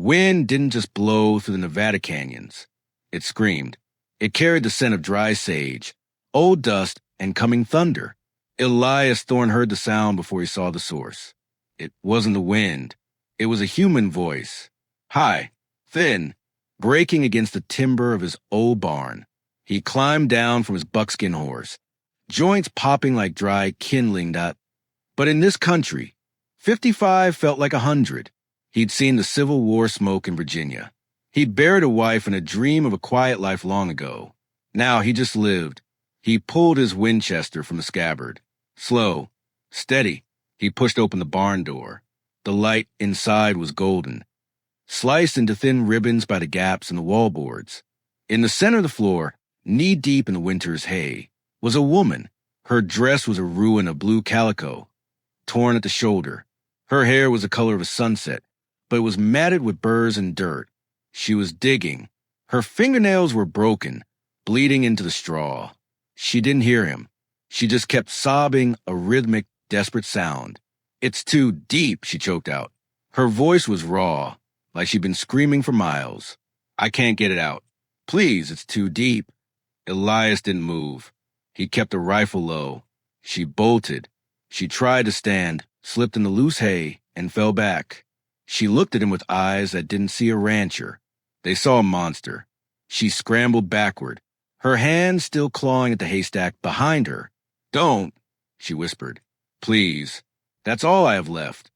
wind didn't just blow through the Nevada canyons. It screamed. It carried the scent of dry sage, old dust, and coming thunder. Elias Thorne heard the sound before he saw the source. It wasn't the wind. It was a human voice. High, thin, breaking against the timber of his old barn. He climbed down from his buckskin horse, joints popping like dry kindling. But in this country, 55 felt like 100. He'd seen the Civil War smoke in Virginia. He'd buried a wife and a dream of a quiet life long ago. Now he just lived. He pulled his Winchester from the scabbard. Slow, steady, he pushed open the barn door. The light inside was golden, sliced into thin ribbons by the gaps in the wallboards. In the center of the floor, knee-deep in the winter's hay, was a woman. Her dress was a ruin of blue calico, torn at the shoulder. Her hair was the color of a sunset, but it was matted with burrs and dirt. She was digging. Her fingernails were broken, bleeding into the straw. She didn't hear him. She just kept sobbing a rhythmic, desperate sound. "It's too deep," she choked out. Her voice was raw, like she'd been screaming for miles. "I can't get it out. Please, it's too deep." Elias didn't move. He kept the rifle low. She bolted. She tried to stand, slipped in the loose hay, and fell back. She looked at him with eyes that didn't see a rancher. They saw a monster. She scrambled backward, her hands still clawing at the haystack behind her. "Don't," she whispered. "Please. That's all I have left."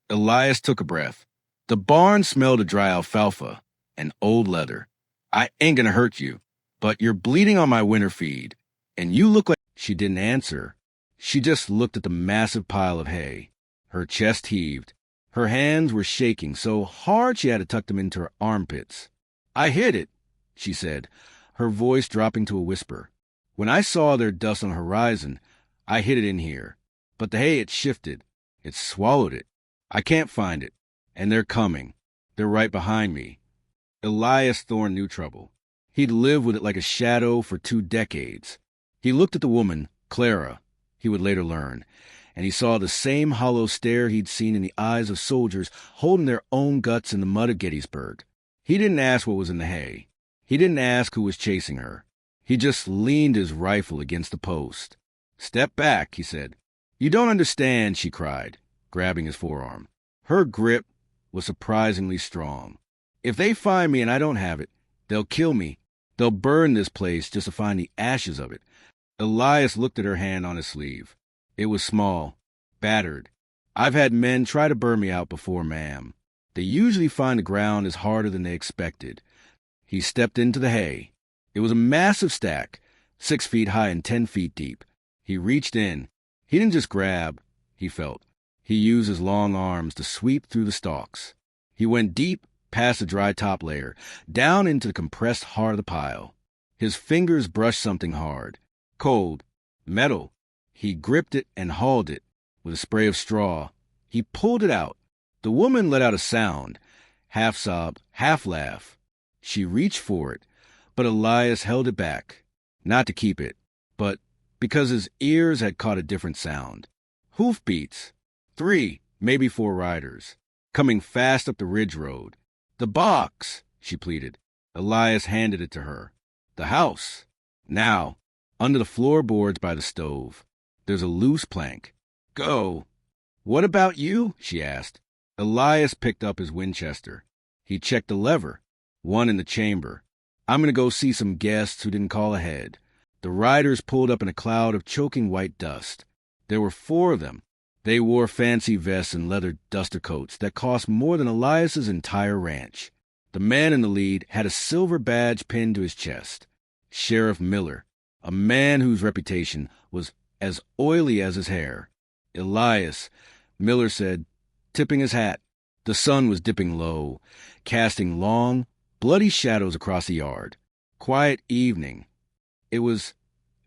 Elias took a breath. The barn smelled of dry alfalfa and old leather. "I ain't gonna hurt you, but you're bleeding on my winter feed, and you look like—" She didn't answer. She just looked at the massive pile of hay. Her chest heaved. Her hands were shaking so hard she had to tuck them into her armpits. "I hid it," she said, her voice dropping to a whisper. "When I saw their dust on the horizon, I hid it in here. But the hay, it shifted. It swallowed it. I can't find it. And they're coming. They're right behind me." Elias Thorne knew trouble. He'd lived with it like a shadow for 2 decades. He looked at the woman, Clara, he would later learn, and he saw the same hollow stare he'd seen in the eyes of soldiers holding their own guts in the mud of Gettysburg. He didn't ask what was in the hay. He didn't ask who was chasing her. He just leaned his rifle against the post. "Step back," he said. "You don't understand," she cried, grabbing his forearm. Her grip was surprisingly strong. "If they find me and I don't have it, they'll kill me. They'll burn this place just to find the ashes of it." Elias looked at her hand on his sleeve. It was small, battered. "I've had men try to burn me out before, ma'am. They usually find the ground is harder than they expected." He stepped into the hay. It was a massive stack, 6 feet high and 10 feet deep. He reached in. He didn't just grab, he felt. He used his long arms to sweep through the stalks. He went deep past the dry top layer, down into the compressed heart of the pile. His fingers brushed something hard, cold, metal. He gripped it and hauled it with a spray of straw. He pulled it out. The woman let out a sound, half sob, half laugh. She reached for it, but Elias held it back, not to keep it, but because his ears had caught a different sound. Hoofbeats. 3, maybe 4 riders, coming fast up the ridge road. "The box," she pleaded. Elias handed it to her. "The house. Now, under the floorboards by the stove. There's a loose plank. Go." "What about you?" she asked. Elias picked up his Winchester. He checked the lever, one in the chamber. "I'm going to go see some guests who didn't call ahead." The riders pulled up in a cloud of choking white dust. There were 4 of them. They wore fancy vests and leather duster coats that cost more than Elias's entire ranch. The man in the lead had a silver badge pinned to his chest. Sheriff Miller, a man whose reputation was as oily as his hair. "Elias," Miller said, tipping his hat. The sun was dipping low, casting long, bloody shadows across the yard. Quiet evening. It was,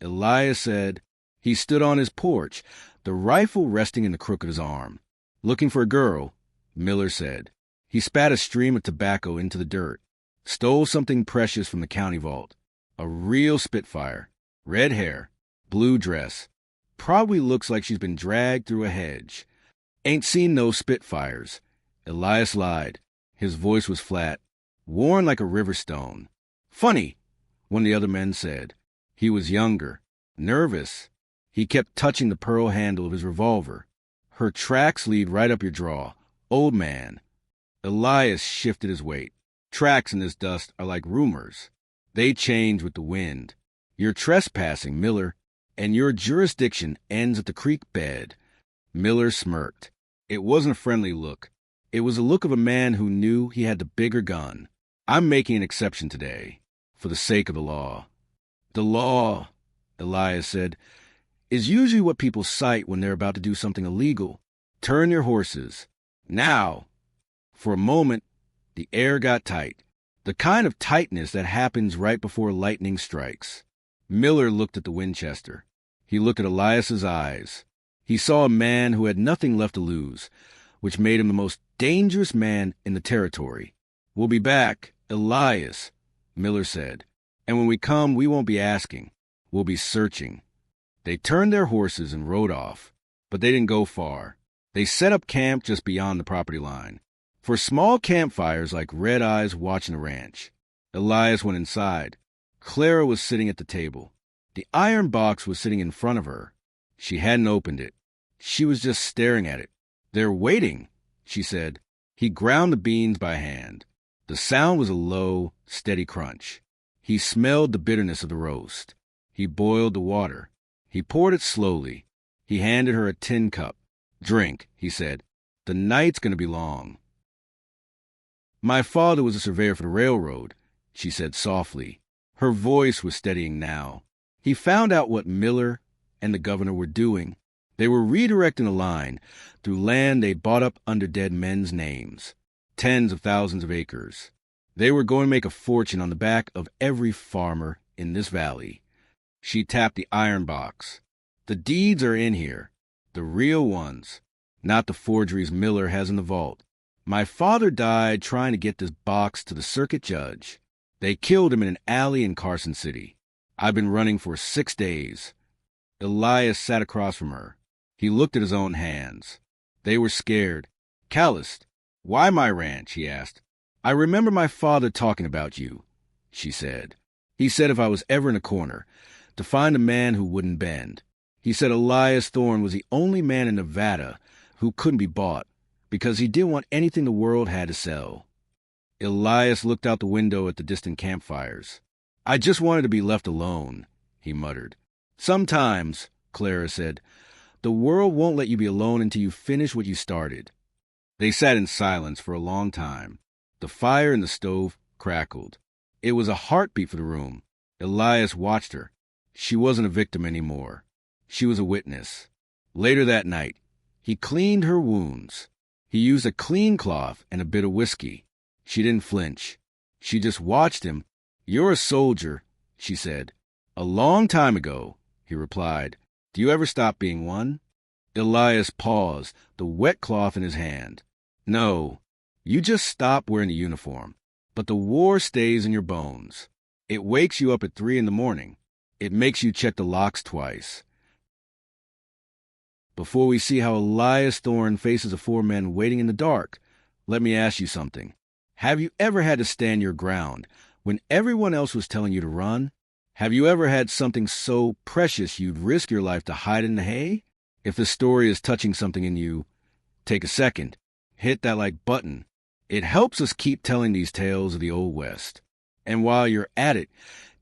Elias said. He stood on his porch, the rifle resting in the crook of his arm. "Looking for a girl," Miller said. He spat a stream of tobacco into the dirt, stole something precious from the county vault. A real Spitfire. Red hair, blue dress. Probably looks like she's been dragged through a hedge. "Ain't seen no Spitfires." Elias lied. His voice was flat, worn like a river stone. "Funny," one of the other men said. He was younger, nervous. He kept touching the pearl handle of his revolver. "Her tracks lead right up your jaw. Old man." Elias shifted his weight. "Tracks in this dust are like rumors. They change with the wind. You're trespassing, Miller, and your jurisdiction ends at the creek bed." Miller smirked. It wasn't a friendly look. It was the look of a man who knew he had the bigger gun. "I'm making an exception today, for the sake of the law." "The law," Elias said, "is usually what people cite when they're about to do something illegal. Turn your horses. Now." For a moment, the air got tight, the kind of tightness that happens right before lightning strikes. Miller looked at the Winchester. He looked at Elias's eyes. He saw a man who had nothing left to lose, which made him the most dangerous man in the territory. "We'll be back, Elias," Miller said. "And when we come, we won't be asking. We'll be searching." They turned their horses and rode off, but they didn't go far. They set up camp just beyond the property line. For small campfires like red eyes watching a ranch. Elias went inside. Clara was sitting at the table. The iron box was sitting in front of her. She hadn't opened it. She was just staring at it. "They're waiting," she said. He ground the beans by hand. The sound was a low, steady crunch. He smelled the bitterness of the roast. He boiled the water. He poured it slowly. He handed her a tin cup. "Drink," he said. "The night's going to be long." "My father was a surveyor for the railroad," she said softly. Her voice was steadying now. "He found out what Miller and the governor were doing. They were redirecting the line through land they bought up under dead men's names. Tens of thousands of acres. They were going to make a fortune on the back of every farmer in this valley." She tapped the iron box. "The deeds are in here. The real ones. Not the forgeries Miller has in the vault. My father died trying to get this box to the circuit judge. They killed him in an alley in Carson City. I've been running for 6 days. Elias sat across from her. He looked at his own hands. They were scared, calloused. "Why my ranch?" he asked. "I remember my father talking about you," she said. "He said if I was ever in a corner, to find a man who wouldn't bend. He said Elias Thorne was the only man in Nevada who couldn't be bought, because he didn't want anything the world had to sell." Elias looked out the window at the distant campfires. "I just wanted to be left alone," he muttered. "Sometimes," Clara said, "the world won't let you be alone until you finish what you started." They sat in silence for a long time. The fire in the stove crackled. It was a heartbeat for the room. Elias watched her. She wasn't a victim anymore. She was a witness. Later that night, he cleaned her wounds. He used a clean cloth and a bit of whiskey. She didn't flinch. She just watched him. "You're a soldier," she said. "A long time ago," he replied. "Do you ever stop being one?" Elias paused, the wet cloth in his hand. "No, you just stop wearing the uniform. But the war stays in your bones. It wakes you up at 3 a.m. It makes you check the locks twice." Before we see how Elias Thorne faces the 4 men waiting in the dark, let me ask you something. Have you ever had to stand your ground when everyone else was telling you to run? Have you ever had something so precious you'd risk your life to hide in the hay? If the story is touching something in you, take a second. Hit that like button. It helps us keep telling these tales of the Old West. And while you're at it,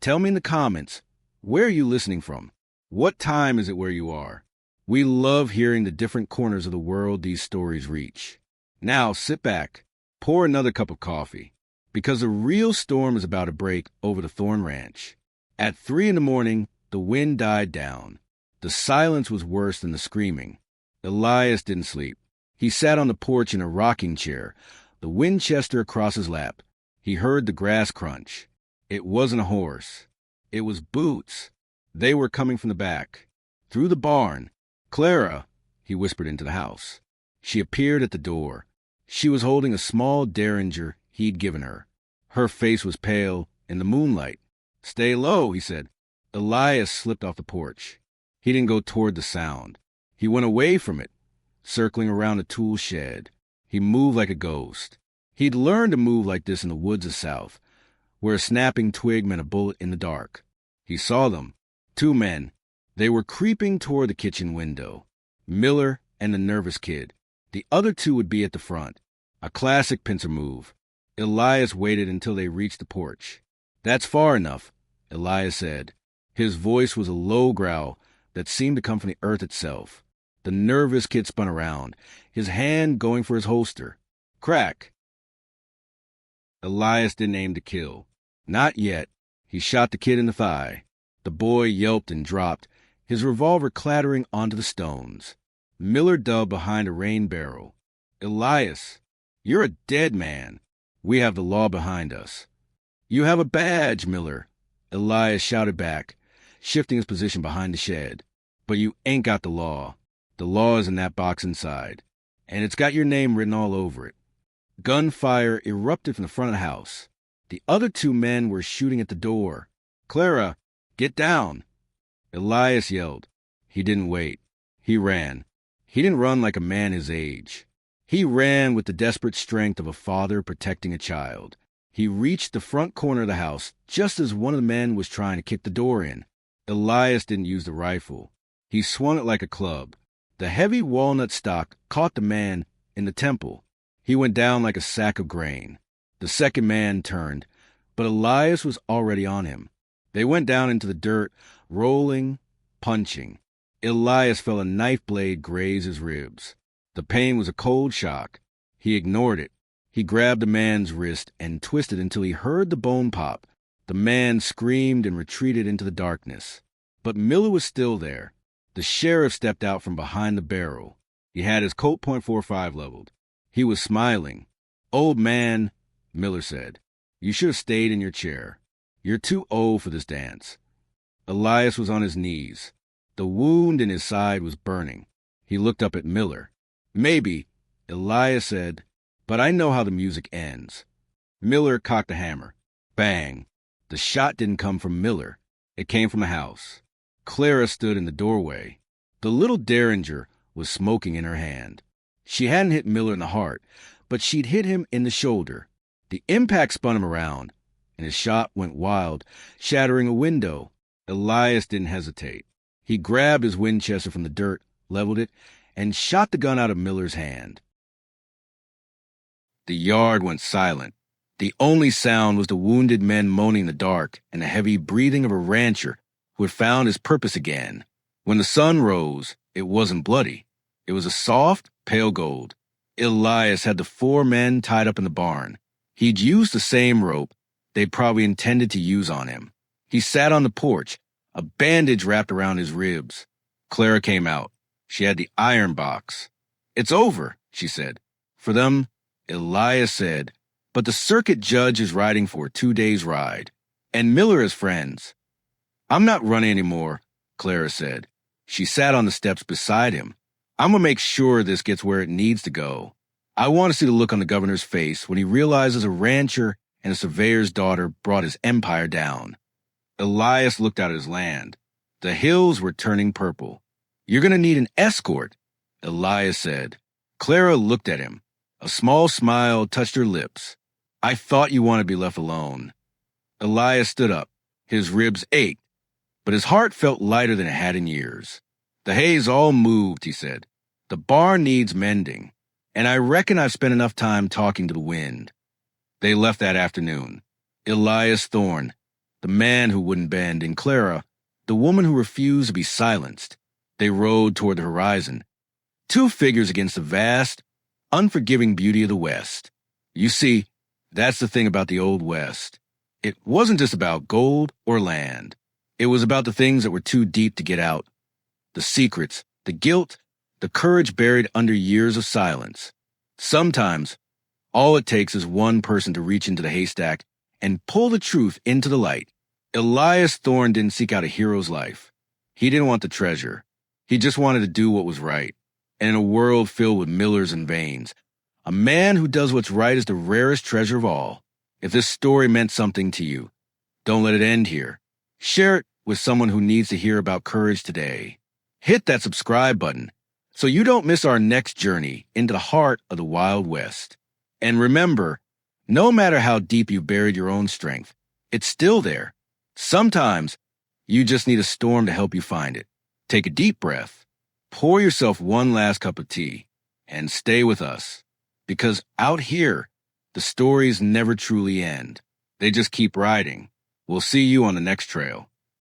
tell me in the comments, where are you listening from? What time is it where you are? We love hearing the different corners of the world these stories reach. Now sit back, pour another cup of coffee, because a real storm is about to break over the Thorne Ranch. At 3 a.m, the wind died down. The silence was worse than the screaming. Elias didn't sleep. He sat on the porch in a rocking chair, the Winchester across his lap. He heard the grass crunch. It wasn't a horse. It was boots. They were coming from the back. Through the barn. "Clara," he whispered into the house. She appeared at the door. She was holding a small derringer he'd given her. Her face was pale in the moonlight. "Stay low," he said. Elias slipped off the porch. He didn't go toward the sound. He went away from it, circling around the tool shed. He moved like a ghost. He'd learned to move like this in the woods of South, where a snapping twig meant a bullet in the dark. He saw them. 2 men. They were creeping toward the kitchen window. Miller and the nervous kid. The other 2 would be at the front. A classic pincer move. Elias waited until they reached the porch. "That's far enough," Elias said. His voice was a low growl that seemed to come from the earth itself. The nervous kid spun around, his hand going for his holster. Crack. Elias didn't aim to kill. Not yet. He shot the kid in the thigh. The boy yelped and dropped, his revolver clattering onto the stones. Miller dug behind a rain barrel. "Elias, you're a dead man. We have the law behind us." "You have a badge, Miller," Elias shouted back, shifting his position behind the shed. "But you ain't got the law. The law is in that box inside, and it's got your name written all over it." Gunfire erupted from the front of the house. The other 2 men were shooting at the door. "Clara, get down!" Elias yelled. He didn't wait. He ran. He didn't run like a man his age. He ran with the desperate strength of a father protecting a child. He reached the front corner of the house just as one of the men was trying to kick the door in. Elias didn't use the rifle. He swung it like a club. The heavy walnut stock caught the man in the temple. He went down like a sack of grain. The second man turned, but Elias was already on him. They went down into the dirt, rolling, punching. Elias felt a knife blade graze his ribs. The pain was a cold shock. He ignored it. He grabbed the man's wrist and twisted until he heard the bone pop. The man screamed and retreated into the darkness. But Miller was still there. The sheriff stepped out from behind the barrel. He had his Colt .45 leveled. He was smiling. "Old man," Miller said, "you should have stayed in your chair. You're too old for this dance." Elias was on his knees. The wound in his side was burning. He looked up at Miller. "Maybe," Elias said, "but I know how the music ends." Miller cocked the hammer. Bang. The shot didn't come from Miller. It came from a house. Clara stood in the doorway. The little derringer was smoking in her hand. She hadn't hit Miller in the heart, but she'd hit him in the shoulder. The impact spun him around, and his shot went wild, shattering a window. Elias didn't hesitate. He grabbed his Winchester from the dirt, leveled it, and shot the gun out of Miller's hand. The yard went silent. The only sound was the wounded men moaning in the dark and the heavy breathing of a rancher who had found his purpose again. When the sun rose, it wasn't bloody. It was a soft, pale gold. Elias had the 4 men tied up in the barn. He'd used the same rope they'd probably intended to use on him. He sat on the porch, a bandage wrapped around his ribs. Clara came out. She had the iron box. "It's over," she said. "For them," Elias said, "but the circuit judge is riding for a 2-day ride. And Miller has friends." "I'm not running anymore," Clara said. She sat on the steps beside him. "I'm going to make sure this gets where it needs to go. I want to see the look on the governor's face when he realizes a rancher and a surveyor's daughter brought his empire down." Elias looked out at his land. The hills were turning purple. "You're going to need an escort," Elias said. Clara looked at him. A small smile touched her lips. "I thought you wanted to be left alone." Elias stood up. His ribs ached, but his heart felt lighter than it had in years. "The hay's all moved," he said. "The barn needs mending, and I reckon I've spent enough time talking to the wind." They left that afternoon. Elias Thorne, the man who wouldn't bend, and Clara, the woman who refused to be silenced. They rode toward the horizon, 2 figures against the vast, unforgiving beauty of the West. You see, that's the thing about the Old West. It wasn't just about gold or land. It was about the things that were too deep to get out. The secrets, the guilt, the courage buried under years of silence. Sometimes, all it takes is one person to reach into the haystack and pull the truth into the light. Elias Thorne didn't seek out a hero's life. He didn't want the treasure. He just wanted to do what was right. And in a world filled with Millers and Vanes, a man who does what's right is the rarest treasure of all. If this story meant something to you, don't let it end here. Share it with someone who needs to hear about courage today. Hit that subscribe button so you don't miss our next journey into the heart of the Wild West. And remember, No matter how deep you buried your own strength, it's still there. Sometimes, you just need a storm to help you find it. Take a deep breath, pour yourself one last cup of tea, and stay with us. Because out here, the stories never truly end. They just keep riding. We'll see you on the next trail.